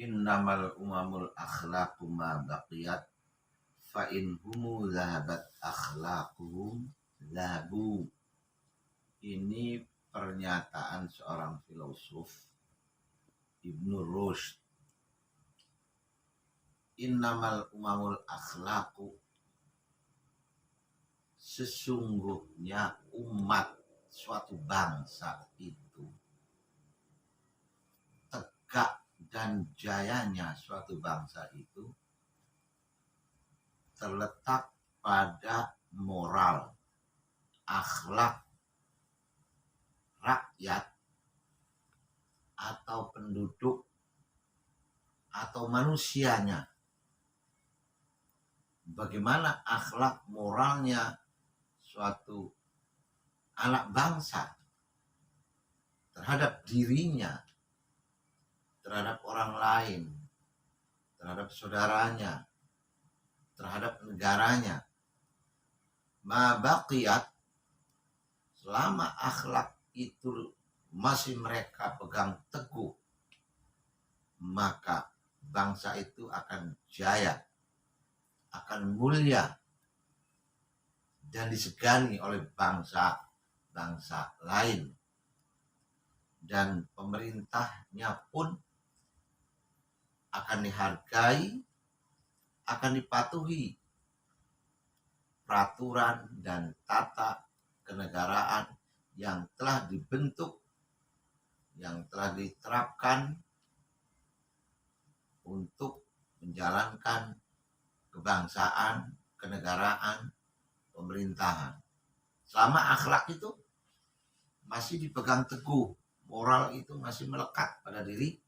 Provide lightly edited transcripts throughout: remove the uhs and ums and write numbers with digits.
Innamal umamul akhlaqu ma baqiyat fa in humu zahabat akhlaquhum zahabu. Ini pernyataan seorang filosof Ibnu Rushd. Innamal umamul akhlaqu, sesungguhnya umat suatu bangsa itu, tegak dan jayanya suatu bangsa itu terletak pada moral, akhlak rakyat atau penduduk atau manusianya. Bagaimana akhlak moralnya suatu anak bangsa terhadap dirinya, terhadap orang lain, terhadap saudaranya, terhadap negaranya. Ma baqiyat, selama akhlak itu masih mereka pegang teguh, maka bangsa itu akan jaya, akan mulia, dan disegani oleh bangsa-bangsa lain. Dan pemerintahnya pun akan dihargai, akan dipatuhi peraturan dan tata kenegaraan yang telah dibentuk, yang telah diterapkan untuk menjalankan kebangsaan, kenegaraan, pemerintahan. Selama akhlak itu masih dipegang teguh, moral itu masih melekat pada diri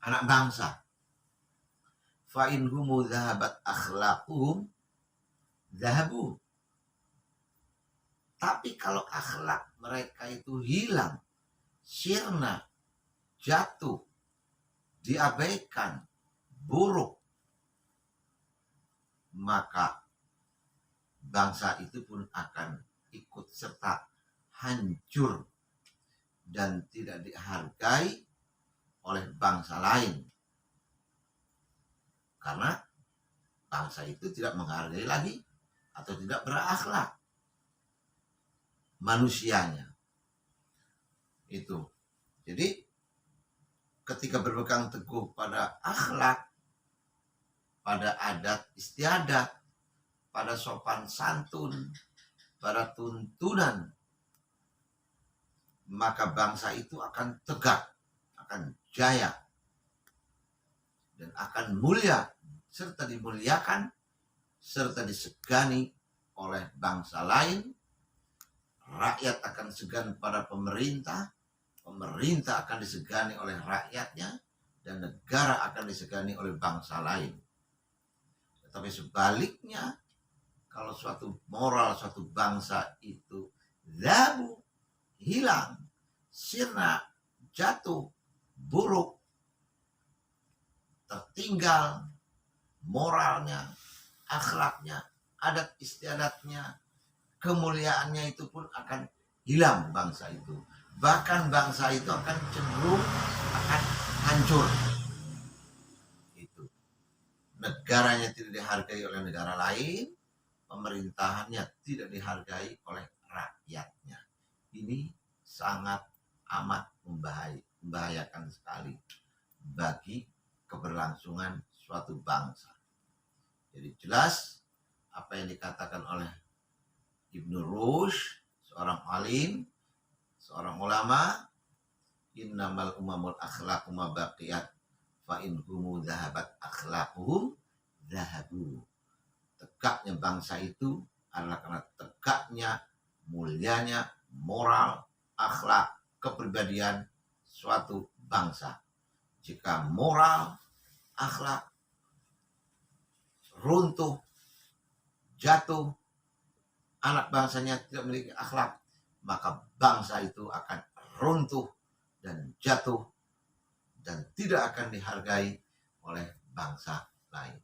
anak fa in humu zahabat akhlaquhum zahabu. Tapi kalau akhlak mereka itu hilang, sirna, jatuh, diabaikan, buruk, maka bangsa itu pun akan ikut serta hancur dan tidak dihargai oleh bangsa lain. Karena bangsa itu tidak menghargai lagi atau tidak berakhlak manusianya. Itu. Jadi ketika berpegang teguh pada akhlak, pada adat istiadat, pada sopan santun, pada tuntunan, maka bangsa itu akan tegak, akan jaya, dan akan mulia, serta dimuliakan, serta disegani oleh bangsa lain. Rakyat akan segan pada pemerintah, pemerintah akan disegani oleh rakyatnya, dan negara akan disegani oleh bangsa lain. Tetapi sebaliknya, kalau suatu moral suatu bangsa itu zabu, hilang, sirna, jatuh, buruk, tertinggal moralnya, akhlaknya, adat istiadatnya, kemuliaannya, itu pun akan hilang bangsa itu. Bahkan bangsa itu akan cenderung akan hancur. Itu. Negaranya tidak dihargai oleh negara lain, pemerintahannya tidak dihargai oleh rakyatnya. Ini sangat amat membahayakan sekali bagi keberlangsungan suatu bangsa. Jadi jelas apa yang dikatakan oleh Ibnu Rushd, seorang alim, seorang ulama, innamal umamul akhlaqu ma baqiyat fa in humu zahabat akhlaquhum zahabu. Tegaknya bangsa itu adalah karena tegaknya, mulianya moral, akhlak, kepribadian suatu bangsa. Jika moral, akhlak runtuh, jatuh, anak bangsanya tidak memiliki akhlak, maka bangsa itu akan runtuh dan jatuh dan tidak akan dihargai oleh bangsa lain.